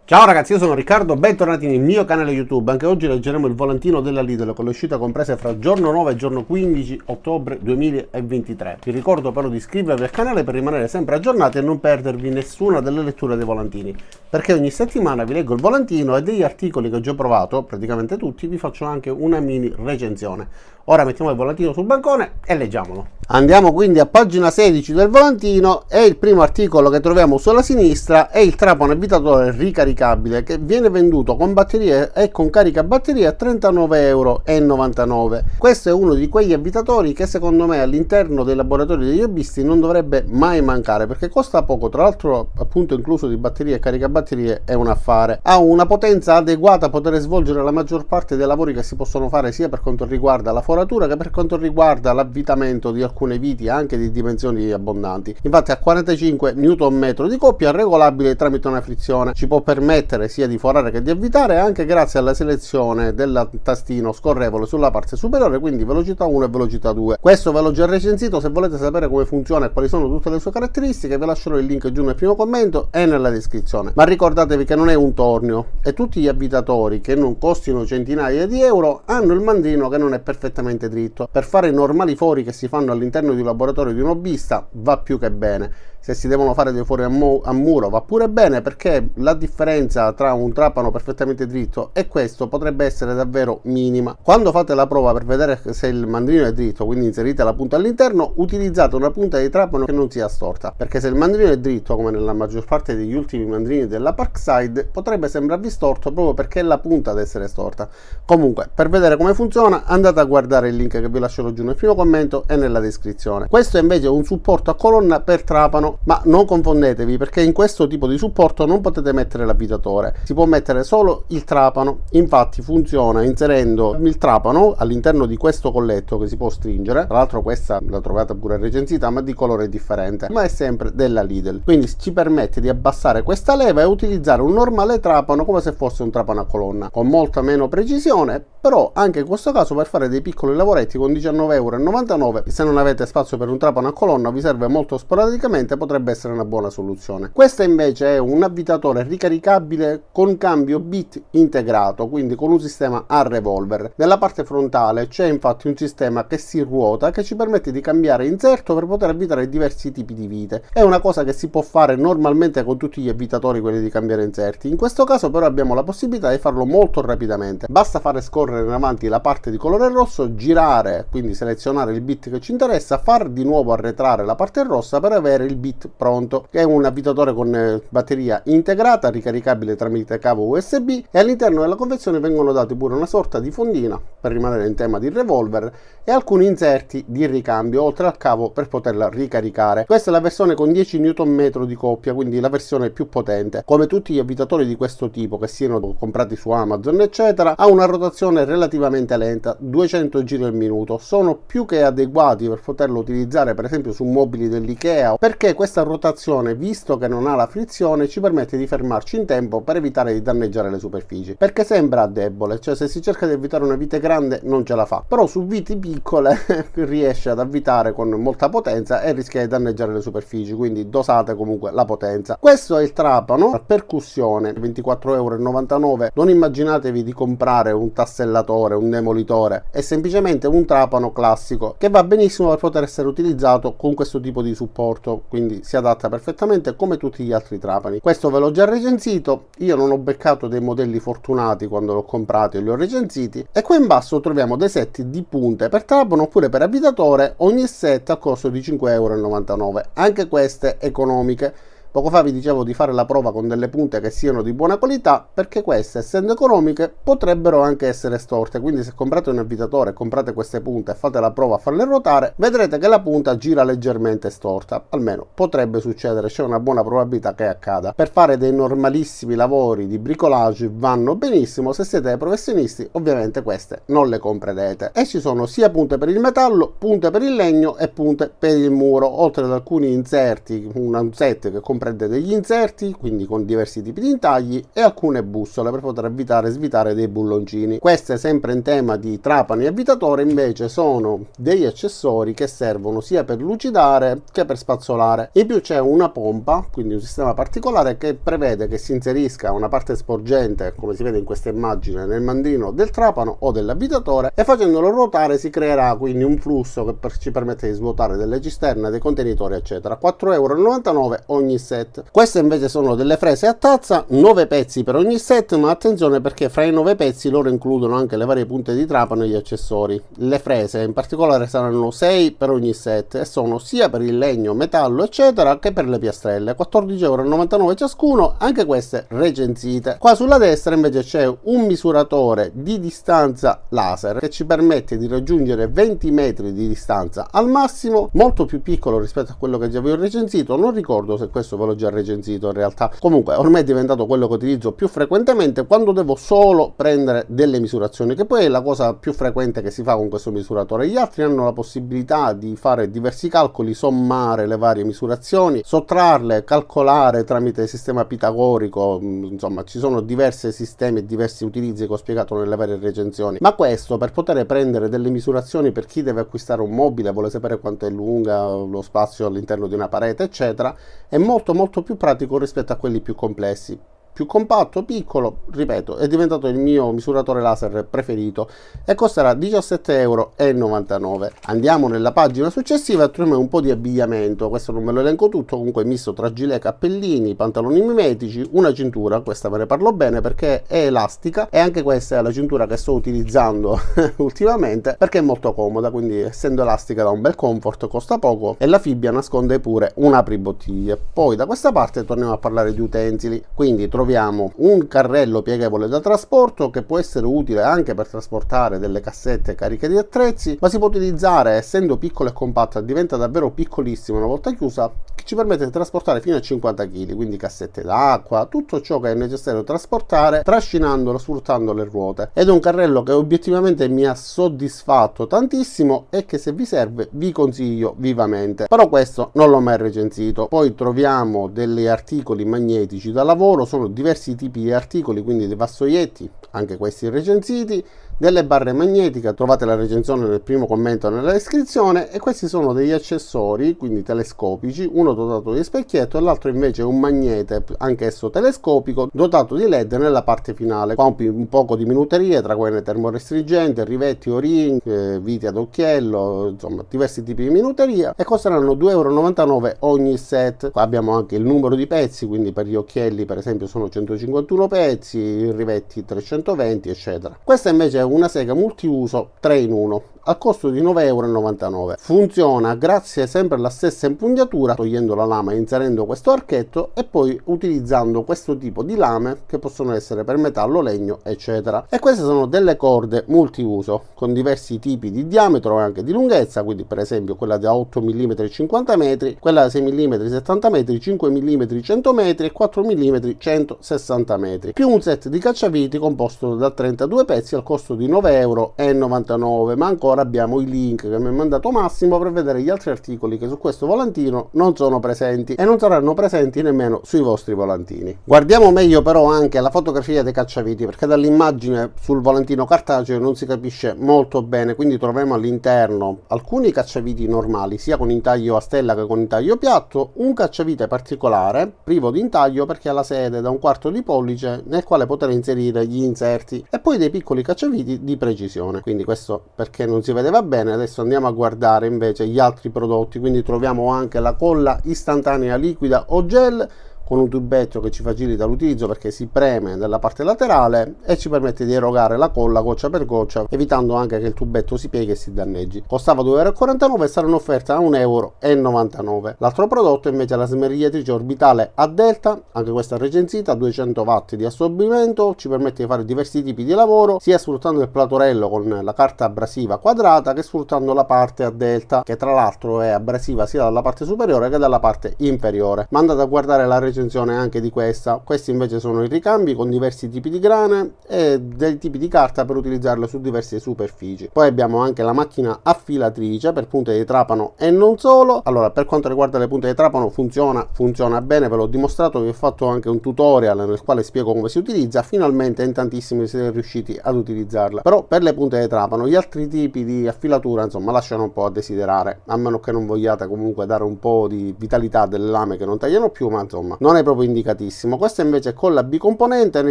Ciao ragazzi, io sono Riccardo, bentornati nel mio canale YouTube. Anche oggi leggeremo il volantino della Lidl con le uscite comprese fra giorno 9 e giorno 15 ottobre 2023. Vi ricordo però di iscrivervi al canale per rimanere sempre aggiornati e non perdervi nessuna delle letture dei volantini, perché ogni settimana vi leggo il volantino e degli articoli che ho già provato, praticamente tutti, vi faccio anche una mini recensione. Ora mettiamo il volantino sul bancone e leggiamolo. Andiamo quindi a pagina 16 del volantino e il primo articolo che troviamo sulla sinistra è il trapano avvitatore ricaricabile che viene venduto con batterie e con caricabatterie a 39,99 €. Questo è uno di quegli avvitatori che secondo me all'interno dei laboratori degli hobbisti non dovrebbe mai mancare, perché costa poco, tra l'altro appunto incluso di batterie e caricabatterie è un affare. Ha una potenza adeguata a poter svolgere la maggior parte dei lavori che si possono fare sia per quanto riguarda la foratura che per quanto riguarda l'avvitamento di alcune viti anche di dimensioni abbondanti. Infatti ha 45 Nm di coppia, regolabile tramite una frizione, ci può permettere sia di forare che di avvitare anche grazie alla selezione del tastino scorrevole sulla parte superiore, quindi velocità 1 e velocità 2. Questo ve l'ho già recensito, se volete sapere come funziona e quali sono tutte le sue caratteristiche vi lascerò il link giù nel primo commento e nella descrizione. Ma ricordatevi che non è un tornio e tutti gli avvitatori che non costino centinaia di euro hanno il mandrino che non è perfettamente dritto. Per fare i normali fori che si fanno all'interno di un laboratorio di un hobbista va più che bene. Se si devono fare dei fori a muro va pure bene, perché la differenza tra un trapano perfettamente dritto e questo potrebbe essere davvero minima. Quando fate la prova per vedere se il mandrino è dritto, quindi inserite la punta all'interno, utilizzate una punta di trapano che non sia storta, perché se il mandrino è dritto, come nella maggior parte degli ultimi mandrini della Parkside, potrebbe sembrarvi storto proprio perché è la punta ad essere storta. Comunque, per vedere come funziona andate a guardare il link che vi lascerò giù nel primo commento e nella descrizione. Questo è invece un supporto a colonna per trapano, ma non confondetevi, perché in questo tipo di supporto non potete mettere l'avvitatore, si può mettere solo il trapano. Infatti funziona inserendo il trapano all'interno di questo colletto che si può stringere. Tra l'altro questa la trovate pure recensita, ma di colore differente, ma è sempre della Lidl, quindi ci permette di abbassare questa leva e utilizzare un normale trapano come se fosse un trapano a colonna, con molta meno precisione, però anche in questo caso per fare dei piccoli lavoretti con 19,99 €, se non avete spazio per un trapano a colonna, vi serve molto sporadicamente, potrebbe essere una buona soluzione. Questa invece è un avvitatore ricaricabile con cambio bit integrato, quindi con un sistema a revolver. Nella parte frontale c'è infatti un sistema che si ruota che ci permette di cambiare inserto per poter avvitare diversi tipi di vite. È una cosa che si può fare normalmente con tutti gli avvitatori, quelli di cambiare inserti. In questo caso però abbiamo la possibilità di farlo molto rapidamente. Basta fare scorrere in avanti la parte di colore rosso, girare, quindi selezionare il bit che ci interessa, far di nuovo arretrare la parte rossa per avere il bit pronto, che è un avvitatore con batteria integrata ricaricabile tramite cavo USB, e all'interno della confezione vengono dati pure una sorta di fondina per rimanere in tema di revolver e alcuni inserti di ricambio oltre al cavo per poterla ricaricare. Questa è la versione con 10 Nm di coppia, quindi la versione più potente. Come tutti gli avvitatori di questo tipo, che siano comprati su Amazon eccetera, ha una rotazione relativamente lenta, 200 giri al minuto. Sono più che adeguati per poterlo utilizzare per esempio su mobili dell'IKEA, perché questa rotazione, visto che non ha la frizione, ci permette di fermarci in tempo per evitare di danneggiare le superfici, perché sembra debole, cioè se si cerca di avvitare una vite grande non ce la fa, però su viti piccole riesce ad avvitare con molta potenza e rischia di danneggiare le superfici, quindi dosate comunque la potenza. Questo è il trapano a percussione, 24,99 €. Non immaginatevi di comprare un tassellatore, un demolitore, è semplicemente un trapano classico che va benissimo per poter essere utilizzato con questo tipo di supporto, quindi si adatta perfettamente come tutti gli altri trapani. Questo ve l'ho già recensito, io non ho beccato dei modelli fortunati quando l'ho comprato e li ho recensiti. E qua in basso troviamo dei set di punte per trapano oppure per avvitatore, ogni set a costo di 5,99 €, anche queste economiche. Poco fa vi dicevo di fare la prova con delle punte che siano di buona qualità, perché queste, essendo economiche, potrebbero anche essere storte, quindi se comprate un avvitatore e comprate queste punte e fate la prova a farle ruotare, vedrete che la punta gira leggermente storta, almeno potrebbe succedere, c'è una buona probabilità che accada. Per fare dei normalissimi lavori di bricolage vanno benissimo, se siete professionisti ovviamente queste non le comprerete. E ci sono sia punte per il metallo, punte per il legno e punte per il muro, oltre ad alcuni inserti, un set che comprate comprende degli inserti, quindi con diversi tipi di intagli, e alcune bussole per poter avvitare e svitare dei bulloncini. Queste, sempre in tema di trapani e avvitatore, invece sono degli accessori che servono sia per lucidare che per spazzolare. In più c'è una pompa, quindi un sistema particolare che prevede che si inserisca una parte sporgente, come si vede in questa immagine, nel mandrino del trapano o dell'avvitatore, e facendolo ruotare si creerà quindi un flusso che ci permette di svuotare delle cisterne, dei contenitori eccetera. 4,99 € ogni set. Queste invece sono delle frese a tazza, 9 pezzi per ogni set, ma attenzione perché fra i 9 pezzi loro includono anche le varie punte di trapano e gli accessori. Le frese in particolare saranno 6 per ogni set e sono sia per il legno, metallo eccetera che per le piastrelle. 14,99 € ciascuno, anche queste recensite. Qua sulla destra invece c'è un misuratore di distanza laser che ci permette di raggiungere 20 metri di distanza al massimo, molto più piccolo rispetto a quello che già vi ho recensito. Non ricordo se questo ve l'ho già recensito in realtà, comunque ormai è diventato quello che utilizzo più frequentemente quando devo solo prendere delle misurazioni, che poi è la cosa più frequente che si fa con questo misuratore. Gli altri hanno la possibilità di fare diversi calcoli, sommare le varie misurazioni, sottrarle, calcolare tramite sistema pitagorico, insomma ci sono diversi sistemi e diversi utilizzi che ho spiegato nelle varie recensioni, ma questo per poter prendere delle misurazioni per chi deve acquistare un mobile, vuole sapere quanto è lunga lo spazio all'interno di una parete eccetera, è molto più pratico rispetto a quelli più complessi. Più compatto, piccolo, ripeto, è diventato il mio misuratore laser preferito e costerà 17,99 €. Andiamo nella pagina successiva e troviamo un po' di abbigliamento. Questo non me lo elenco tutto, comunque misto tra gilet, cappellini, pantaloni mimetici, una cintura, questa ve ne parlo bene perché è elastica e anche questa è la cintura che sto utilizzando ultimamente perché è molto comoda, quindi essendo elastica dà un bel comfort, costa poco e la fibbia nasconde pure un apribottiglie. Poi da questa parte torniamo a parlare di utensili, quindi troviamo un carrello pieghevole da trasporto che può essere utile anche per trasportare delle cassette cariche di attrezzi, ma si può utilizzare, essendo piccola e compatta, diventa davvero piccolissima una volta chiusa, che ci permette di trasportare fino a 50 kg, quindi cassette d'acqua, tutto ciò che è necessario trasportare trascinandolo, sfruttando le ruote. Ed è un carrello che obiettivamente mi ha soddisfatto tantissimo e che se vi serve vi consiglio vivamente, però questo non l'ho mai recensito. Poi troviamo degli articoli magnetici da lavoro, sono diversi tipi di articoli, quindi dei vassoietti, anche questi recensiti, delle barre magnetiche, trovate la recensione nel primo commento nella descrizione, e questi sono degli accessori, quindi telescopici, uno dotato di specchietto e l'altro invece è un magnete, anch'esso telescopico, dotato di LED nella parte finale. Qua un poco di minuterie, tra quelle termorestringenti, rivetti, o-ring, viti ad occhiello, insomma diversi tipi di minuteria, e costeranno 2,99 € ogni set. Qua abbiamo anche il numero di pezzi, quindi per gli occhielli per esempio sono 151 pezzi, i rivetti 320 eccetera. Questa invece è una sega multiuso 3 in 1 al costo di 9,99 €. Funziona grazie sempre alla stessa impugnatura, togliendo la lama e inserendo questo archetto e poi utilizzando questo tipo di lame che possono essere per metallo, legno eccetera. E queste sono delle corde multiuso con diversi tipi di diametro e anche di lunghezza, quindi per esempio quella da 8 mm 50 metri, quella da 6 mm 70 metri, 5 mm 100 metri e 4 mm 160 metri, più un set di cacciaviti composto da 32 pezzi al costo di 9,99 €. Ma ancora abbiamo i link che mi ha mandato Massimo per vedere gli altri articoli che su questo volantino non sono presenti e non saranno presenti nemmeno sui vostri volantini. Guardiamo meglio però anche la fotografia dei cacciaviti, perché dall'immagine sul volantino cartaceo non si capisce molto bene, quindi troviamo all'interno alcuni cacciaviti normali sia con intaglio a stella che con intaglio piatto, un cacciavite particolare privo di intaglio perché ha la sede da 1/4 di pollice nel quale poter inserire gli inserti, e poi dei piccoli cacciaviti di precisione, quindi questo perché non si vedeva bene. Adesso andiamo a guardare invece gli altri prodotti, quindi troviamo anche la colla istantanea liquida o gel con un tubetto che ci facilita l'utilizzo perché si preme nella parte laterale e ci permette di erogare la colla goccia per goccia, evitando anche che il tubetto si pieghi e si danneggi. Costava 2,49 € e sarà in offerta a 1,99 €. L'altro prodotto invece è la smerigliatrice orbitale a delta, anche questa recensita, 200 watt di assorbimento, ci permette di fare diversi tipi di lavoro sia sfruttando il platorello con la carta abrasiva quadrata che sfruttando la parte a delta, che tra l'altro è abrasiva sia dalla parte superiore che dalla parte inferiore. Ma andate a guardare la recensione recensione anche di questa. Questi invece sono i ricambi con diversi tipi di grane e dei tipi di carta per utilizzarlo su diverse superfici. Poi abbiamo anche la macchina affilatrice per punte di trapano e non solo. Allora, per quanto riguarda le punte di trapano funziona bene, ve l'ho dimostrato, vi ho fatto anche un tutorial nel quale spiego come si utilizza. Finalmente in tantissimi siete riusciti ad utilizzarla. Però per le punte di trapano gli altri tipi di affilatura insomma lasciano un po' a desiderare, a meno che non vogliate comunque dare un po' di vitalità delle lame che non tagliano più, ma insomma non è proprio indicatissimo. Questa invece è con la bicomponente, ne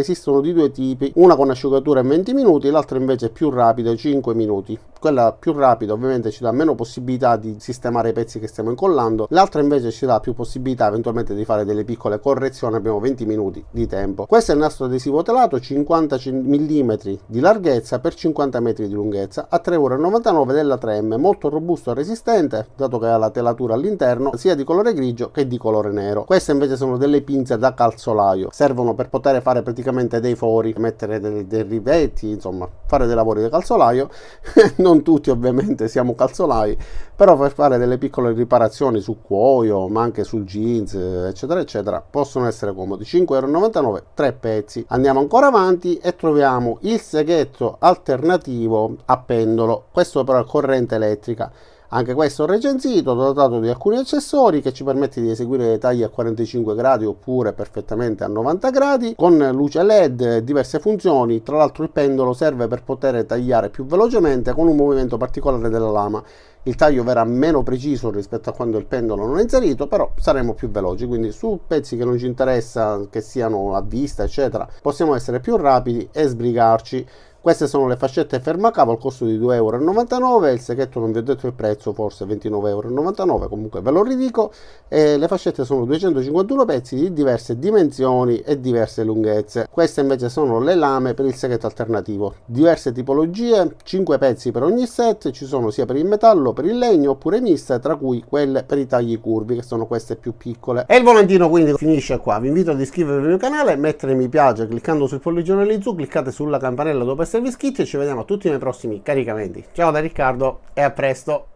esistono di due tipi, una con asciugatura in 20 minuti, l'altra invece è più rapida, 5 minuti. Quella più rapida ovviamente ci dà meno possibilità di sistemare i pezzi che stiamo incollando, l'altra invece ci dà più possibilità eventualmente di fare delle piccole correzioni, abbiamo 20 minuti di tempo. Questo è il nastro adesivo telato 50 mm di larghezza per 50 metri di lunghezza a 3,99 € della 3M, molto robusto e resistente dato che ha la telatura all'interno sia di colore grigio che di colore nero. Queste invece sono delle pinze da calzolaio, servono per poter fare praticamente dei fori, mettere dei rivetti, insomma fare dei lavori di calzolaio. Non tutti ovviamente siamo calzolai, però per fare delle piccole riparazioni su cuoio ma anche sul jeans eccetera eccetera possono essere comodi. 5,99 €, 3 pezzi. Andiamo ancora avanti e troviamo il seghetto alternativo a pendolo, questo però è corrente elettrica. Anche questo recensito, dotato di alcuni accessori che ci permette di eseguire dei tagli a 45 gradi oppure perfettamente a 90 gradi, con luce LED e diverse funzioni. Tra l'altro il pendolo serve per poter tagliare più velocemente con un movimento particolare della lama. Il taglio verrà meno preciso rispetto a quando il pendolo non è inserito, però saremo più veloci, quindi su pezzi che non ci interessa che siano a vista eccetera possiamo essere più rapidi e sbrigarci. Queste sono le fascette fermacavo al costo di 2,99 €, il seghetto non vi ho detto il prezzo, forse 29,99 €, comunque ve lo ridico, e le fascette sono 251 pezzi di diverse dimensioni e diverse lunghezze. Queste invece sono le lame per il seghetto alternativo, diverse tipologie, 5 pezzi per ogni set, ci sono sia per il metallo, per il legno oppure miste, tra cui quelle per i tagli curvi che sono queste più piccole. E il volantino quindi finisce qua. Vi invito ad iscrivervi al mio canale, mettere mi piace cliccando sul pollicione lì giù, cliccate sulla campanella dopo esservi iscritti e ci vediamo a tutti nei prossimi caricamenti. Ciao da Riccardo e a presto!